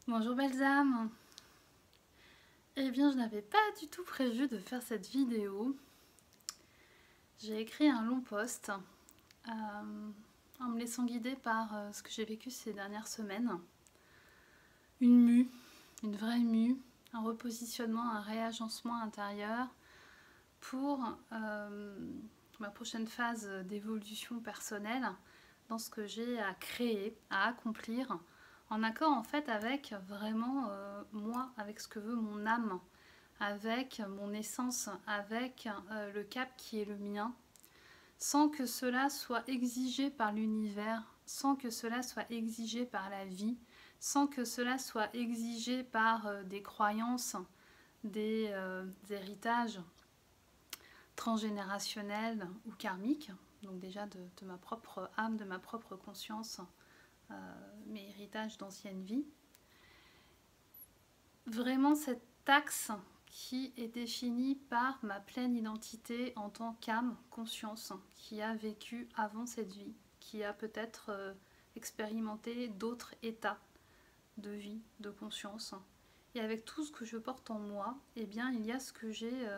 Bonjour belles âmes. Eh bien, je n'avais pas du tout prévu de faire cette vidéo. J'ai écrit un long post en me laissant guider par ce que j'ai vécu ces dernières semaines. Une mue, une vraie mue, un repositionnement, un réagencement intérieur pour ma prochaine phase d'évolution personnelle dans ce que j'ai à créer, à accomplir, en accord en fait avec vraiment moi, avec ce que veut mon âme, avec mon essence, avec le cap qui est le mien, sans que cela soit exigé par l'univers, sans que cela soit exigé par la vie, sans que cela soit exigé par des croyances, des héritages transgénérationnels ou karmiques, donc déjà de ma propre âme, de ma propre conscience, mes héritages d'ancienne vie. Vraiment cet axe qui est définie par ma pleine identité en tant qu'âme, conscience, qui a vécu avant cette vie, qui a peut-être expérimenté d'autres états de vie, de conscience. Et avec tout ce que je porte en moi, eh bien, il y a ce que j'ai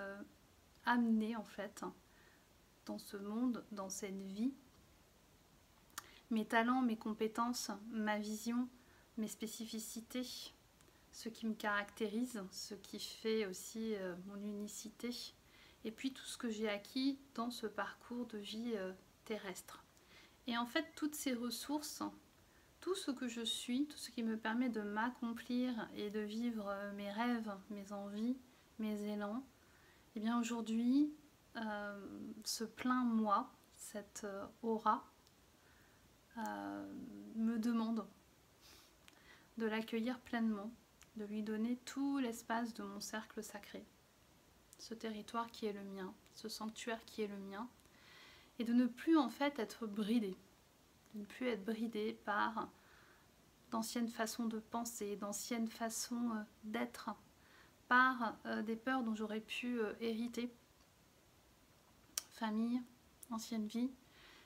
amené en fait dans ce monde, dans cette vie. Mes talents, mes compétences, ma vision, mes spécificités, ce qui me caractérise, ce qui fait aussi mon unicité, et puis tout ce que j'ai acquis dans ce parcours de vie terrestre. Et en fait, toutes ces ressources, tout ce que je suis, tout ce qui me permet de m'accomplir et de vivre mes rêves, mes envies, mes élans, et bien aujourd'hui, ce plein moi, cette aura, me demande de l'accueillir pleinement, de lui donner tout l'espace de mon cercle sacré, ce territoire qui est le mien, ce sanctuaire qui est le mien, et de ne plus en fait être bridé, de ne plus être bridé par d'anciennes façons de penser, d'anciennes façons d'être, par des peurs dont j'aurais pu hériter, famille, ancienne vie,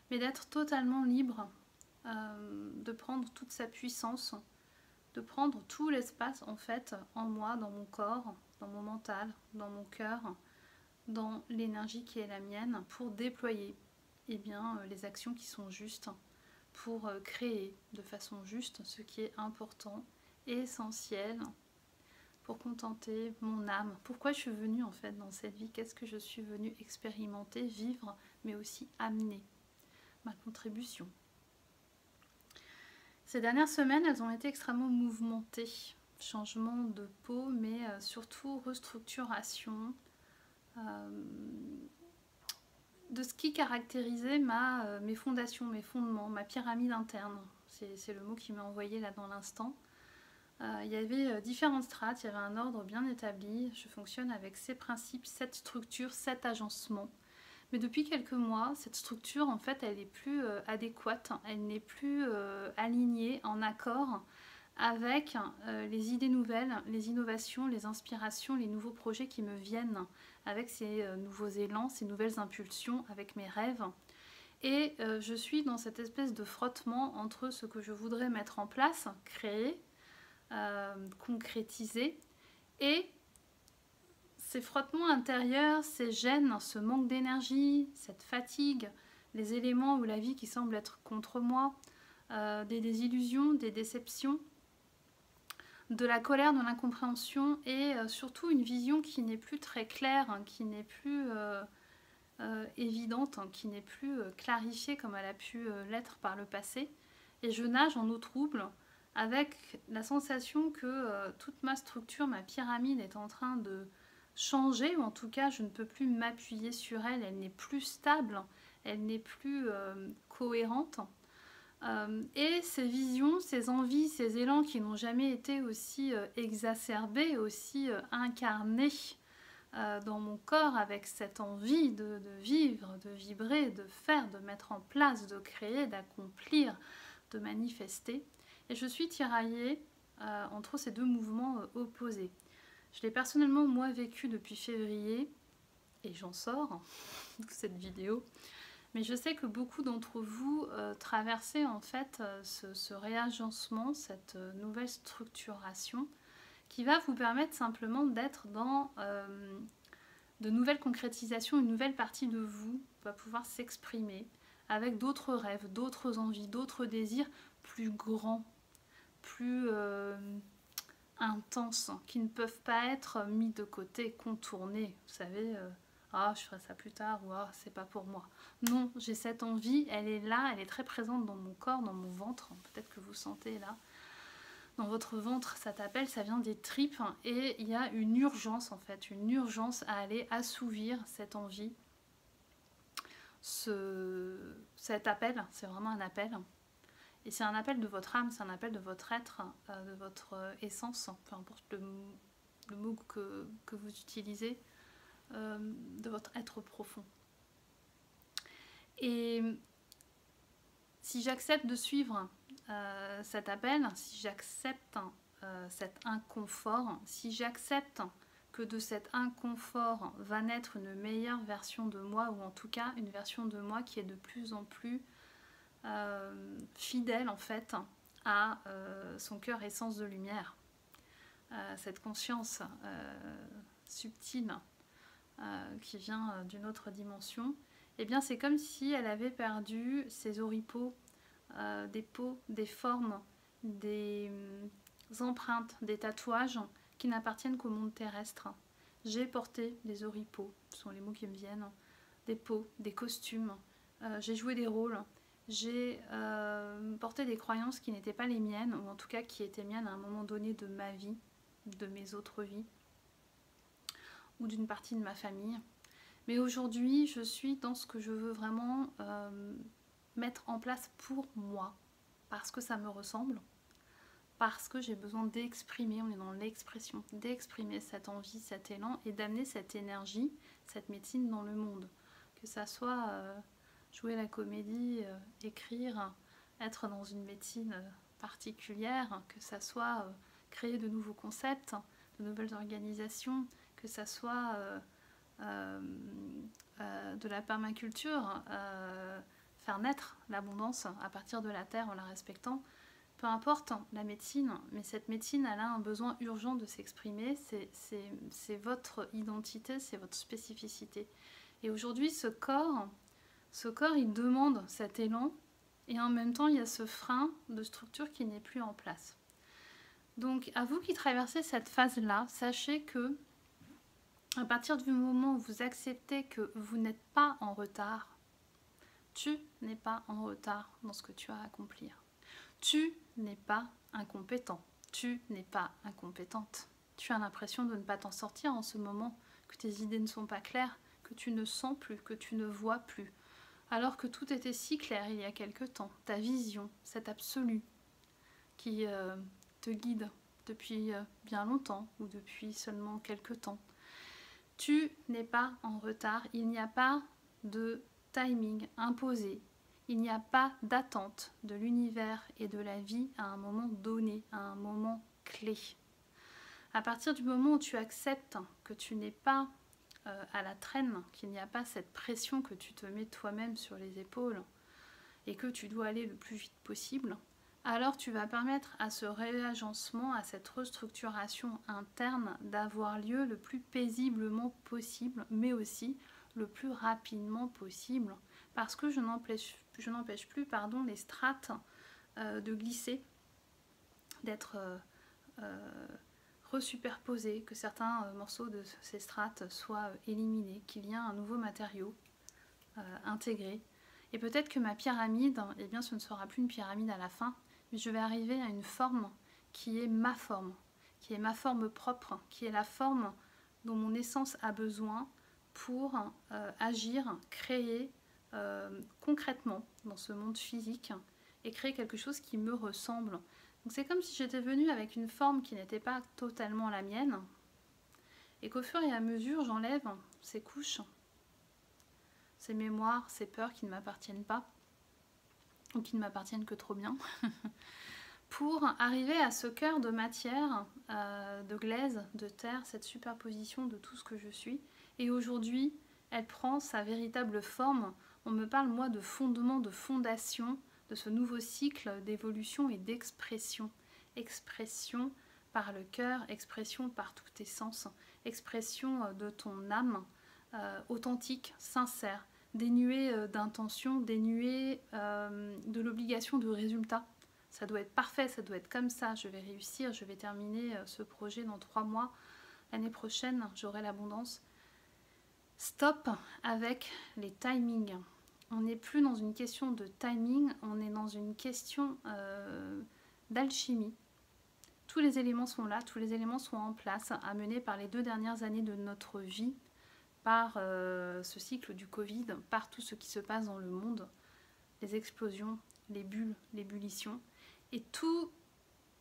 mais d'être totalement libre, de prendre toute sa puissance, de prendre tout l'espace en fait en moi, dans mon corps, dans mon mental, dans mon cœur, dans l'énergie qui est la mienne pour déployer eh bien, les actions qui sont justes, pour créer de façon juste ce qui est important, essentiel, pour contenter mon âme. Pourquoi je suis venue en fait dans cette vie? Qu'est-ce que je suis venue expérimenter, vivre, mais aussi amener ma contribution? Ces dernières semaines, elles ont été extrêmement mouvementées. Changement de peau, mais surtout restructuration de ce qui caractérisait mes fondations, mes fondements, ma pyramide interne. C'est le mot qui m'est envoyé là dans l'instant. Il y avait différentes strates, il y avait un ordre bien établi. Je fonctionne avec ces principes, cette structure, cet agencement. Mais depuis quelques mois, cette structure, en fait, elle n'est plus adéquate, elle n'est plus alignée, en accord avec les idées nouvelles, les innovations, les inspirations, les nouveaux projets qui me viennent, avec ces nouveaux élans, ces nouvelles impulsions, avec mes rêves. Et je suis dans cette espèce de frottement entre ce que je voudrais mettre en place, créer, concrétiser, et ces frottements intérieurs, ces gênes, ce manque d'énergie, cette fatigue, les éléments ou la vie qui semble être contre moi, des désillusions, des déceptions, de la colère, de l'incompréhension et surtout une vision qui n'est plus très claire, hein, qui n'est plus évidente, hein, qui n'est plus clarifiée comme elle a pu l'être par le passé. Et je nage en eau trouble avec la sensation que toute ma structure, ma pyramide est en train de changer, ou en tout cas je ne peux plus m'appuyer sur elle, elle n'est plus stable, elle n'est plus cohérente. Et ces visions, ces envies, ces élans qui n'ont jamais été aussi exacerbés, aussi incarnés dans mon corps, avec cette envie de vivre, de vibrer, de faire, de mettre en place, de créer, d'accomplir, de manifester. Et je suis tiraillée entre ces deux mouvements opposés. Je l'ai personnellement moi vécu depuis février, et j'en sors de cette vidéo, Mais je sais que beaucoup d'entre vous traversez en fait ce réagencement, cette nouvelle structuration qui va vous permettre simplement d'être dans de nouvelles concrétisations. Une nouvelle partie de vous va pouvoir s'exprimer avec d'autres rêves, d'autres envies, d'autres désirs plus grands, plus intenses, qui ne peuvent pas être mis de côté, contournés. Vous savez, ah, je ferai ça plus tard, ou ah, c'est pas pour moi. Non, j'ai cette envie, elle est là, elle est très présente dans mon corps, dans mon ventre. Peut-être que vous sentez là. Dans votre ventre, ça t'appelle, ça vient des tripes. Et il y a une urgence, en fait, une urgence à aller assouvir cette envie. Cet appel, c'est vraiment un appel. Et c'est un appel de votre âme, c'est un appel de votre être, de votre essence, peu importe le mot que vous utilisez, de votre être profond. Et si j'accepte de suivre cet appel, si j'accepte cet inconfort, si j'accepte que de cet inconfort va naître une meilleure version de moi, ou en tout cas une version de moi qui est de plus en plus fidèle en fait à son cœur essence de lumière, cette conscience subtile qui vient d'une autre dimension, et bien c'est comme si elle avait perdu ses oripeaux, des peaux, des formes, des empreintes, des tatouages qui n'appartiennent qu'au monde terrestre. J'ai porté des oripeaux, ce sont les mots qui me viennent, des peaux, des costumes, j'ai joué des rôles, j'ai porté des croyances qui n'étaient pas les miennes, ou en tout cas qui étaient miennes à un moment donné de ma vie, de mes autres vies, ou d'une partie de ma famille. Mais aujourd'hui, je suis dans ce que je veux vraiment mettre en place pour moi, parce que ça me ressemble, parce que j'ai besoin d'exprimer, on est dans l'expression, d'exprimer cette envie, cet élan, et d'amener cette énergie, cette médecine dans le monde. Que ça soit jouer la comédie, écrire, être dans une médecine particulière, que ça soit créer de nouveaux concepts, de nouvelles organisations, que ça soit de la permaculture, faire naître l'abondance à partir de la terre en la respectant. Peu importe la médecine, mais cette médecine, elle a un besoin urgent de s'exprimer. C'est votre identité, c'est votre spécificité. Et aujourd'hui, ce corps, il demande cet élan, et en même temps, il y a ce frein de structure qui n'est plus en place. Donc, à vous qui traversez cette phase-là, sachez que à partir du moment où vous acceptez que vous n'êtes pas en retard, tu n'es pas en retard dans ce que tu as à accomplir. Tu n'es pas incompétent, tu n'es pas incompétente. Tu as l'impression de ne pas t'en sortir en ce moment, que tes idées ne sont pas claires, que tu ne sens plus, que tu ne vois plus. Alors que tout était si clair il y a quelque temps. Ta vision, cet absolu qui te guide depuis bien longtemps ou depuis seulement quelque temps. Tu n'es pas en retard, il n'y a pas de timing imposé. Il n'y a pas d'attente de l'univers et de la vie à un moment donné, à un moment clé. À partir du moment où tu acceptes que tu n'es pas à la traîne, qu'il n'y a pas cette pression que tu te mets toi-même sur les épaules et que tu dois aller le plus vite possible, alors tu vas permettre à ce réagencement, à cette restructuration interne d'avoir lieu le plus paisiblement possible, mais aussi le plus rapidement possible, parce que je n'empêche plus les strates de glisser, d'être resuperposées, que certains morceaux de ces strates soient éliminés, qu'il y ait un nouveau matériau intégré. Et peut-être que ma pyramide, eh bien, ce ne sera plus une pyramide à la fin, mais je vais arriver à une forme qui est ma forme propre, qui est la forme dont mon essence a besoin pour agir, créer concrètement dans ce monde physique et créer quelque chose qui me ressemble. Donc c'est comme si j'étais venue avec une forme qui n'était pas totalement la mienne et qu'au fur et à mesure j'enlève ces couches, ces mémoires, ces peurs qui ne m'appartiennent pas ou qui ne m'appartiennent que trop bien pour arriver à ce cœur de matière, de glaise, de terre, cette superposition de tout ce que je suis. Et aujourd'hui, elle prend sa véritable forme On me parle, moi, de fondement, de fondation, de ce nouveau cycle d'évolution et d'expression. Expression par le cœur, expression par tous tes sens, expression de ton âme, authentique, sincère, dénuée d'intention, dénuée de l'obligation de résultat. Ça doit être parfait, ça doit être comme ça, je vais réussir, je vais terminer ce projet dans 3 mois, l'année prochaine, j'aurai l'abondance. Stop avec les timings. On n'est plus dans une question de timing, on est dans une question d'alchimie. Tous les éléments sont là, tous les éléments sont en place, amenés par les 2 dernières années de notre vie, par ce cycle du Covid, par tout ce qui se passe dans le monde, les explosions, les bulles, l'ébullition. Et tous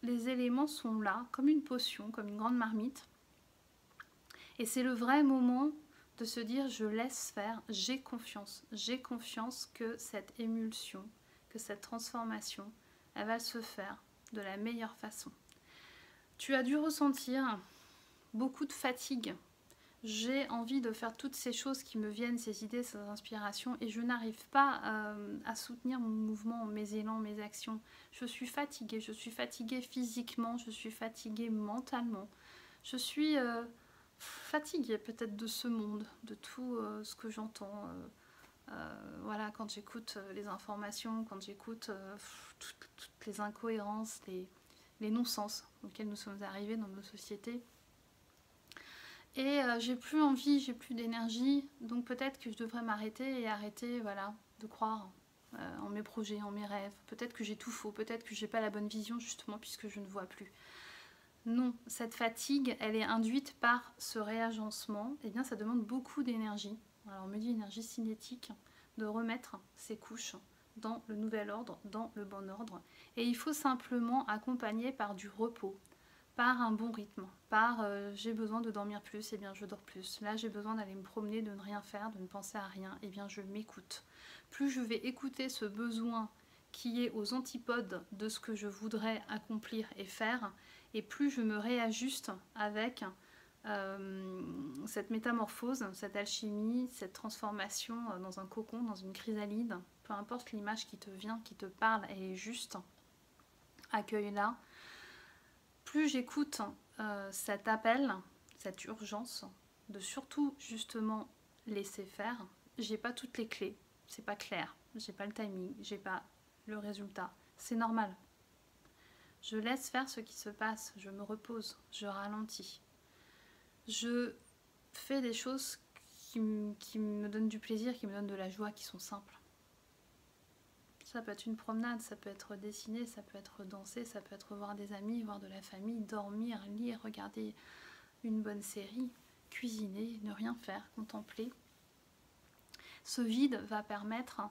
les éléments sont là, comme une potion, comme une grande marmite. Et c'est le vrai moment de se dire je laisse faire, j'ai confiance que cette émulsion, que cette transformation, elle va se faire de la meilleure façon. Tu as dû ressentir beaucoup de fatigue. J'ai envie de faire toutes ces choses qui me viennent, ces idées, ces inspirations, et je n'arrive pas à soutenir mon mouvement, mes élans, mes actions. Je suis fatiguée physiquement, je suis fatiguée mentalement. Je suis fatiguée peut-être de ce monde, de tout ce que j'entends. Voilà, quand j'écoute les informations, quand j'écoute toutes les incohérences, les non-sens auxquels nous sommes arrivés dans nos sociétés. Et j'ai plus envie, j'ai plus d'énergie, donc peut-être que je devrais m'arrêter et arrêter, voilà, de croire en mes projets, en mes rêves. Peut-être que j'ai tout faux, peut-être que j'ai pas la bonne vision justement puisque je ne vois plus. Non, cette fatigue, elle est induite par ce réagencement. Et bien, ça demande beaucoup d'énergie. Alors, on me dit énergie cinétique, de remettre ces couches dans le nouvel ordre, dans le bon ordre. Et il faut simplement accompagner par du repos, par un bon rythme, par j'ai besoin de dormir plus, et bien je dors plus. Là, j'ai besoin d'aller me promener, de ne rien faire, de ne penser à rien, et bien je m'écoute. Plus je vais écouter ce besoin qui est aux antipodes de ce que je voudrais accomplir et faire, et plus je me réajuste avec cette métamorphose, cette alchimie, cette transformation dans un cocon, dans une chrysalide, peu importe l'image qui te vient, qui te parle, elle est juste, accueille-la. Plus j'écoute cet appel, cette urgence, de surtout justement laisser faire, j'ai pas toutes les clés, c'est pas clair, j'ai pas le timing, j'ai pas le résultat, c'est normal. Je laisse faire ce qui se passe, je me repose, je ralentis. Je fais des choses qui me donnent du plaisir, qui me donnent de la joie, qui sont simples. Ça peut être une promenade, ça peut être dessiner, ça peut être danser, ça peut être voir des amis, voir de la famille, dormir, lire, regarder une bonne série, cuisiner, ne rien faire, contempler. Ce vide va permettre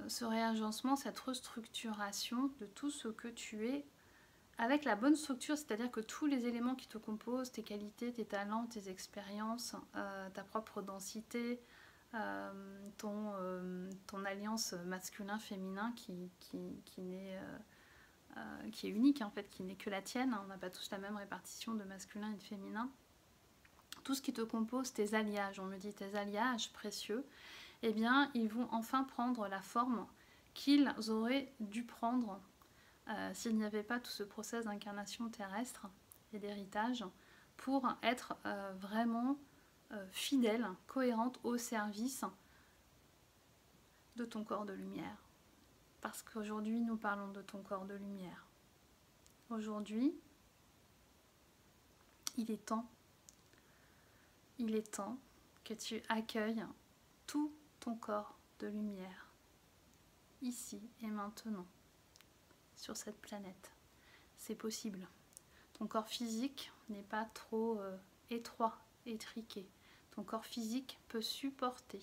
ce réagencement, cette restructuration de tout ce que tu es avec la bonne structure, c'est-à-dire que tous les éléments qui te composent, tes qualités, tes talents, tes expériences, ta propre densité, ton alliance masculin-féminin qui est unique en fait, qui n'est que la tienne, on n'a pas tous la même répartition de masculin et de féminin. Tout ce qui te compose, tes alliages, on me dit tes alliages précieux, eh bien ils vont enfin prendre la forme qu'ils auraient dû prendre s'il n'y avait pas tout ce process d'incarnation terrestre et d'héritage pour être vraiment fidèle, cohérente au service de ton corps de lumière. Parce qu'aujourd'hui, nous parlons de ton corps de lumière. Aujourd'hui, il est temps que tu accueilles tout ton corps de lumière, ici et maintenant, sur cette planète. C'est possible. Ton corps physique n'est pas trop étroit, étriqué. Ton corps physique peut supporter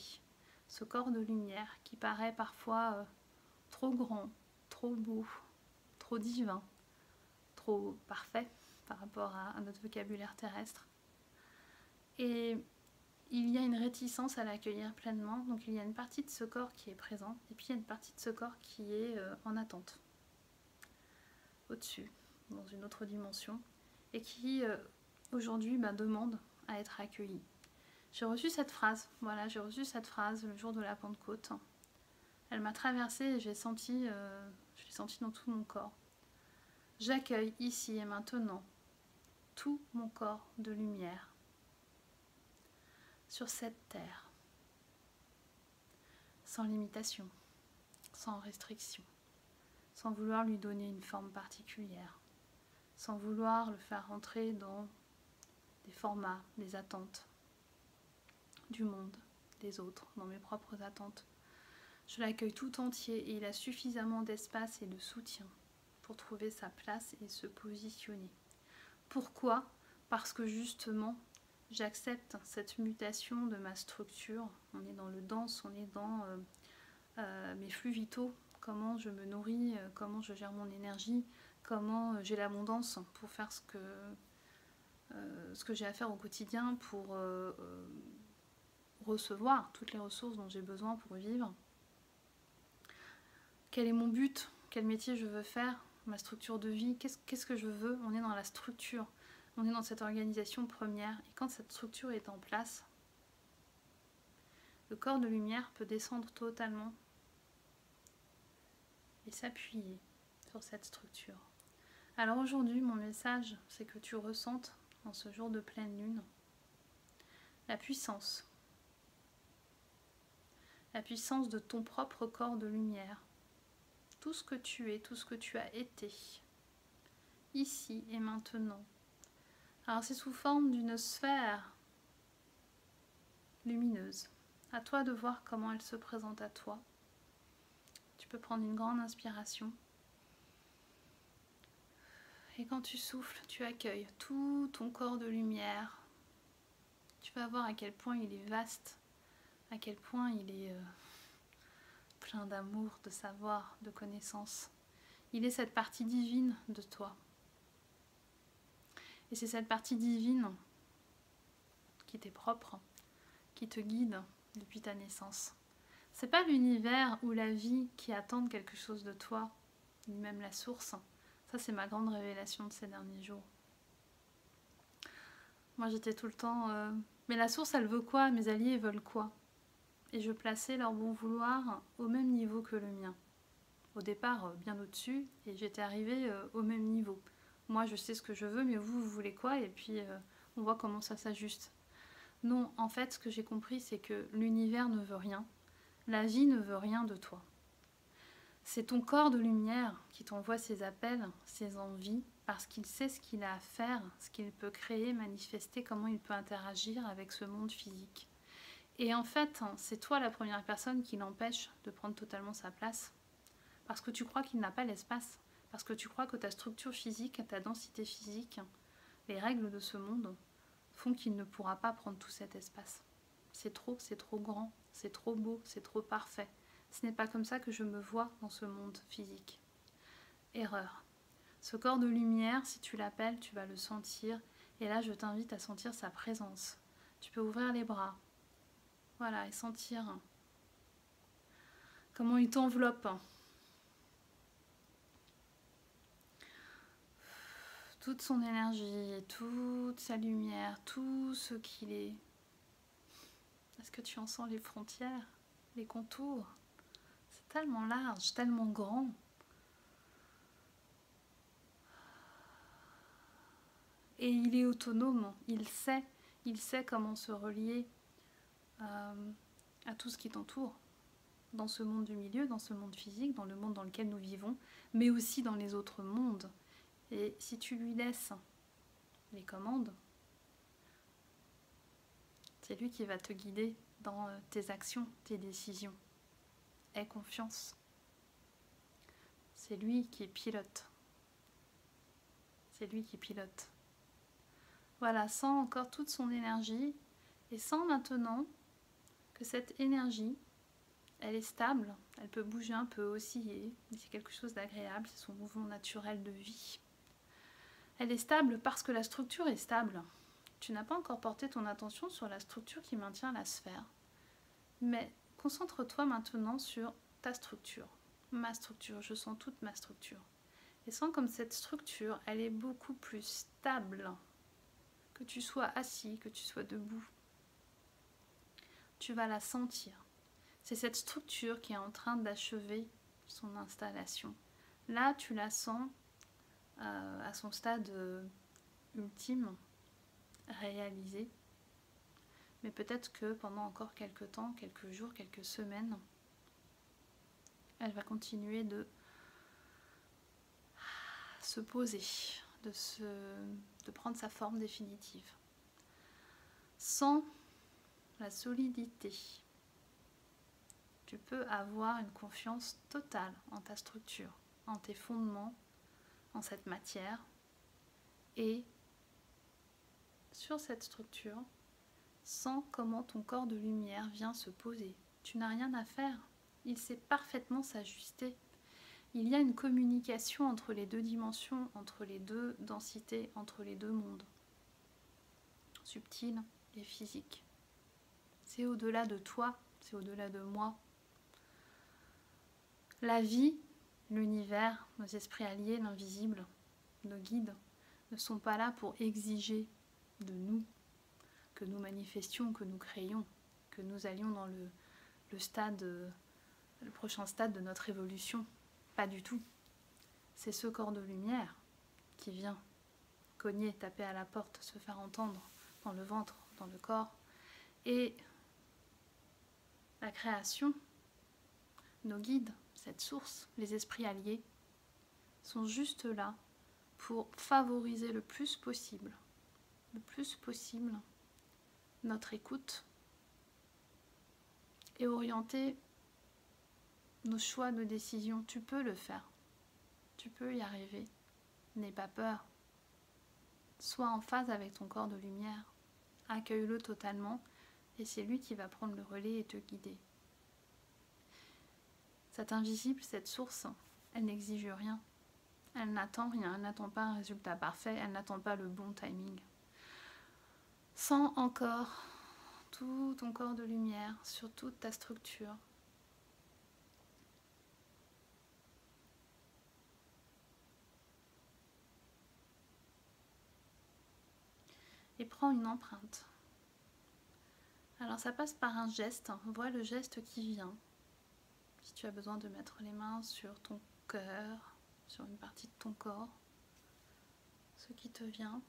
ce corps de lumière qui paraît parfois trop grand, trop beau, trop divin, trop parfait par rapport à notre vocabulaire terrestre. Et il y a une réticence à l'accueillir pleinement, donc il y a une partie de ce corps qui est présente, et puis il y a une partie de ce corps qui est en attente, au-dessus, dans une autre dimension, et qui aujourd'hui demande à être accueillie. J'ai reçu cette phrase, voilà, j'ai reçu cette phrase le jour de la Pentecôte. Elle m'a traversée et je l'ai sentie dans tout mon corps. J'accueille ici et maintenant tout mon corps de lumière sur cette terre, sans limitation, sans restriction, sans vouloir lui donner une forme particulière, sans vouloir le faire rentrer dans des formats, des attentes du monde, des autres, dans mes propres attentes. Je l'accueille tout entier et il a suffisamment d'espace et de soutien pour trouver sa place et se positionner. Pourquoi? Parce que justement, j'accepte cette mutation de ma structure. On est dans le dense, on est dans mes flux vitaux, comment je me nourris, comment je gère mon énergie, comment j'ai l'abondance pour faire ce que j'ai à faire au quotidien pour recevoir toutes les ressources dont j'ai besoin pour vivre. Quel est mon but? Quel métier je veux faire? Ma structure de vie? Qu'est-ce que je veux? On est dans la structure, on est dans cette organisation première. Et quand cette structure est en place, le corps de lumière peut descendre totalement et s'appuyer sur cette structure. Alors aujourd'hui, mon message, c'est que tu ressentes, en ce jour de pleine lune, la puissance de ton propre corps de lumière. Tout ce que tu es, tout ce que tu as été, ici et maintenant. Alors c'est sous forme d'une sphère lumineuse. À toi de voir comment elle se présente à toi. Tu peux prendre une grande inspiration. Et quand tu souffles, tu accueilles tout ton corps de lumière. Tu vas voir à quel point il est vaste, à quel point il est plein d'amour, de savoir, de connaissance. Il est cette partie divine de toi. Et c'est cette partie divine qui t'est propre, qui te guide depuis ta naissance. C'est pas l'univers ou la vie qui attendent quelque chose de toi, ni même la source. Ça, c'est ma grande révélation de ces derniers jours. Moi, j'étais tout le temps... mais la source, elle veut quoi? Mes alliés veulent quoi? Et je plaçais leur bon vouloir au même niveau que le mien. Au départ, bien au-dessus, et j'étais arrivée au même niveau. Moi, je sais ce que je veux, mais vous voulez quoi? Et puis, on voit comment ça s'ajuste. Non, en fait, ce que j'ai compris, c'est que l'univers ne veut rien. La vie ne veut rien de toi. C'est ton corps de lumière qui t'envoie ses appels, ses envies, parce qu'il sait ce qu'il a à faire, ce qu'il peut créer, manifester, comment il peut interagir avec ce monde physique. Et en fait, c'est toi la première personne qui l'empêche de prendre totalement sa place. Parce que tu crois qu'il n'a pas l'espace. Parce que tu crois que ta structure physique, ta densité physique, les règles de ce monde font qu'il ne pourra pas prendre tout cet espace. C'est trop grand, c'est trop beau, c'est trop parfait. Ce n'est pas comme ça que je me vois dans ce monde physique. Erreur. Ce corps de lumière, si tu l'appelles, tu vas le sentir. Et là, je t'invite à sentir sa présence. Tu peux ouvrir les bras. Voilà, et sentir comment il t'enveloppe. Toute son énergie, toute sa lumière, tout ce qu'il est. Est-ce que tu en sens les frontières, les contours? C'est tellement large, tellement grand. Et il est autonome, il sait comment se relier à tout ce qui t'entoure, dans ce monde du milieu, dans ce monde physique, dans le monde dans lequel nous vivons, mais aussi dans les autres mondes. Et si tu lui laisses les commandes, c'est lui qui va te guider dans tes actions, tes décisions. Aie confiance. C'est lui qui pilote. C'est lui qui pilote. Voilà, sens encore toute son énergie et sens maintenant que cette énergie, elle est stable, elle peut bouger un peu, osciller, mais c'est quelque chose d'agréable, c'est son mouvement naturel de vie. Elle est stable parce que la structure est stable. Tu n'as pas encore porté ton attention sur la structure qui maintient la sphère. Mais concentre-toi maintenant sur ta structure. Ma structure, je sens toute ma structure. Et sens comme cette structure, elle est beaucoup plus stable. Que tu sois assis, que tu sois debout. tu vas la sentir. C'est cette structure qui est en train d'achever son installation. Là, tu la sens à son stade ultime, réalisé. Mais peut-être que pendant encore quelques temps, quelques jours, quelques semaines, elle va continuer de se poser, de prendre sa forme définitive. Sans la solidité, tu peux avoir une confiance totale en ta structure, en tes fondements, en cette matière, et sur cette structure, sens comment ton corps de lumière vient se poser. Tu n'as rien à faire, il sait parfaitement s'ajuster. Il y a une communication entre les deux dimensions, entre les deux densités, entre les deux mondes, subtil et physique. C'est au-delà de toi, c'est au-delà de moi. La vie, l'univers, nos esprits alliés, l'invisible, nos guides, ne sont pas là pour exiger de nous que nous manifestions, que nous créions, que nous allions dans le prochain stade de notre évolution. Pas du tout. C'est ce corps de lumière qui vient cogner, taper à la porte, se faire entendre dans le ventre, dans le corps. Et la création, nos guides, cette source, les esprits alliés, sont juste là pour favoriser le plus possible notre écoute et orienter nos choix, nos décisions. Tu peux le faire, tu peux y arriver. N'aie pas peur. Sois en phase avec ton corps de lumière. Accueille-le totalement et c'est lui qui va prendre le relais et te guider. Cette invisible, cette source, elle n'exige rien. Elle n'attend rien, elle n'attend pas un résultat parfait, elle n'attend pas le bon timing. Sens encore tout ton corps de lumière sur toute ta structure. Et prends une empreinte. Alors ça passe par un geste, vois le geste qui vient. Si tu as besoin de mettre les mains sur ton cœur, sur une partie de ton corps, ce qui te vient,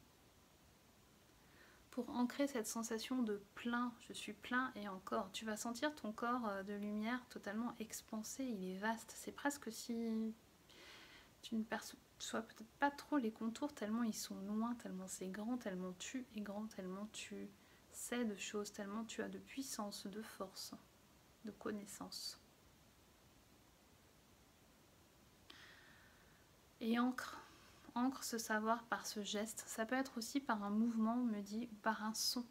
pour ancrer cette sensation de plein, je suis plein et encore. Tu vas sentir ton corps de lumière totalement expansé, il est vaste. C'est presque si tu ne perçois peut-être pas trop les contours, tellement ils sont loin, tellement c'est grand, tellement tu es grand, tellement tu sais de choses, tellement tu as de puissance, de force, de connaissance. Et ancre ce savoir par ce geste. Ça peut être aussi par un mouvement, on me dit, ou par un son.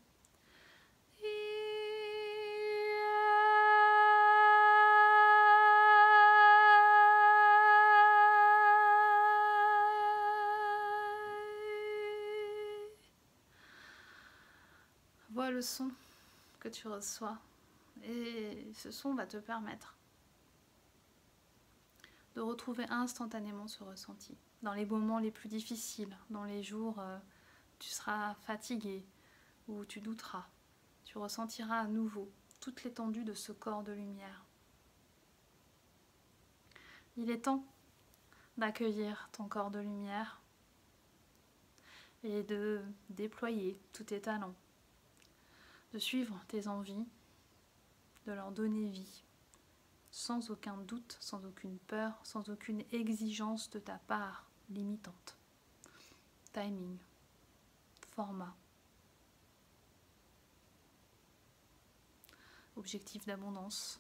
Vois le son que tu reçois et ce son va te permettre de retrouver instantanément ce ressenti. Dans les moments les plus difficiles, dans les jours où tu seras fatigué, où tu douteras, tu ressentiras à nouveau toute l'étendue de ce corps de lumière. Il est temps d'accueillir ton corps de lumière et de déployer tous tes talents, de suivre tes envies, de leur donner vie, sans aucun doute, sans aucune peur, sans aucune exigence de ta part limitante. Timing, format, objectif d'abondance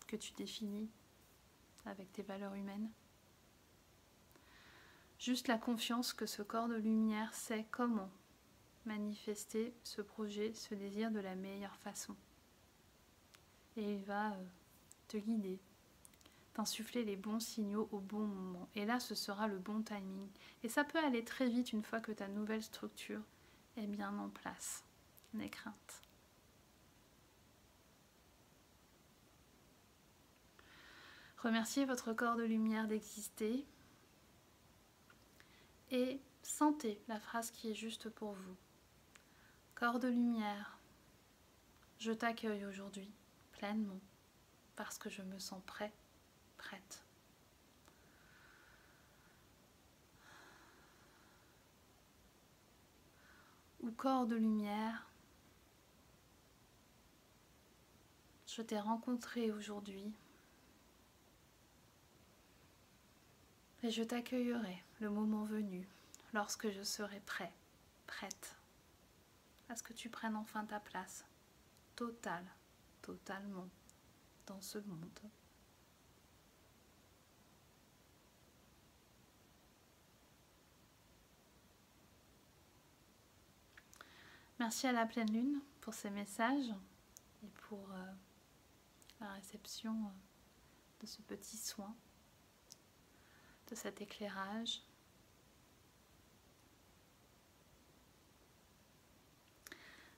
que tu définis avec tes valeurs humaines. Juste la confiance que ce corps de lumière sait comment manifester ce projet, ce désir de la meilleure façon. Et il va te guider, t'insuffler les bons signaux au bon moment. Et là, ce sera le bon timing. Et ça peut aller très vite une fois que ta nouvelle structure est bien en place. N'aie crainte. Remerciez votre corps de lumière d'exister et sentez la phrase qui est juste pour vous. Corps de lumière, Je t'accueille aujourd'hui pleinement parce que je me sens prêt, prête. Ou corps de lumière, je t'ai rencontré aujourd'hui et je t'accueillerai le moment venu lorsque je serai prêt, prête à ce que tu prennes enfin ta place totale, totalement dans ce monde. Merci à la pleine lune pour ces messages et pour la réception de ce petit soin, de cet éclairage.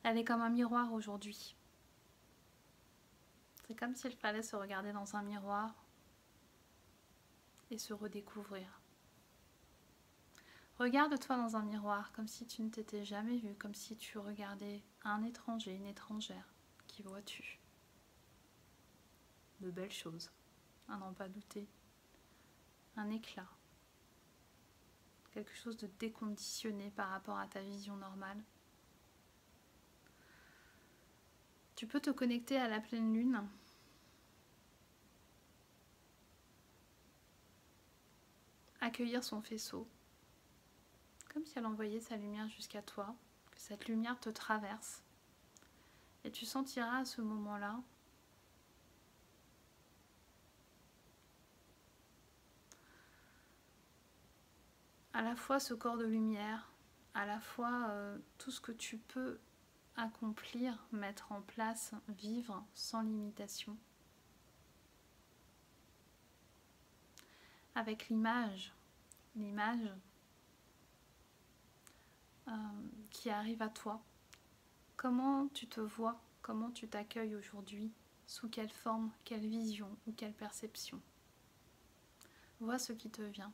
Elle est comme un miroir aujourd'hui. C'est comme s'il fallait se regarder dans un miroir et se redécouvrir. Regarde-toi dans un miroir comme si tu ne t'étais jamais vu, comme si tu regardais un étranger, une étrangère. Qui vois-tu? De belles choses, à n'en pas douter. Un éclat. Quelque chose de déconditionné par rapport à ta vision normale. Tu peux te connecter à la pleine lune. Accueillir son faisceau. Comme si elle envoyait sa lumière jusqu'à toi, que cette lumière te traverse. Et tu sentiras à ce moment-là à la fois ce corps de lumière, à la fois tout ce que tu peux accomplir, mettre en place, vivre sans limitation. Avec l'image qui arrive à toi. Comment tu te vois, comment tu t'accueilles aujourd'hui, sous quelle forme, quelle vision ou quelle perception. Vois ce qui te vient.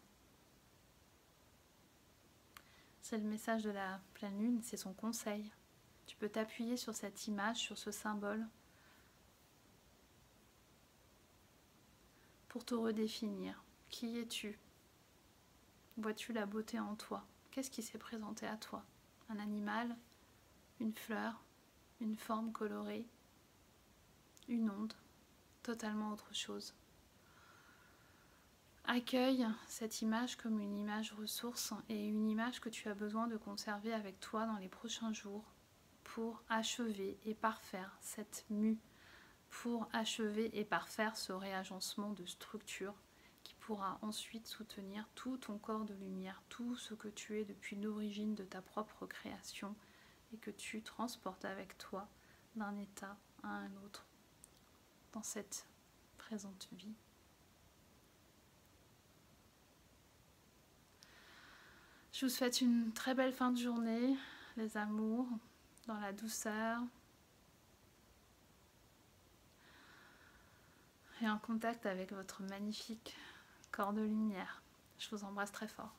C'est le message de la pleine lune, c'est son conseil. Tu peux t'appuyer sur cette image, sur ce symbole, pour te redéfinir. Qui es-tu? Vois-tu la beauté en toi? Qu'est-ce qui s'est présenté à toi? Un animal, une fleur, une forme colorée, une onde, totalement autre chose. Accueille cette image comme une image ressource et une image que tu as besoin de conserver avec toi dans les prochains jours pour achever et parfaire cette mue, pour achever et parfaire ce réagencement de structure qui pourra ensuite soutenir tout ton corps de lumière, tout ce que tu es depuis l'origine de ta propre création et que tu transportes avec toi d'un état à un autre dans cette présente vie. Je vous souhaite une très belle fin de journée, les amours, dans la douceur et en contact avec votre magnifique corps de lumière. Je vous embrasse très fort.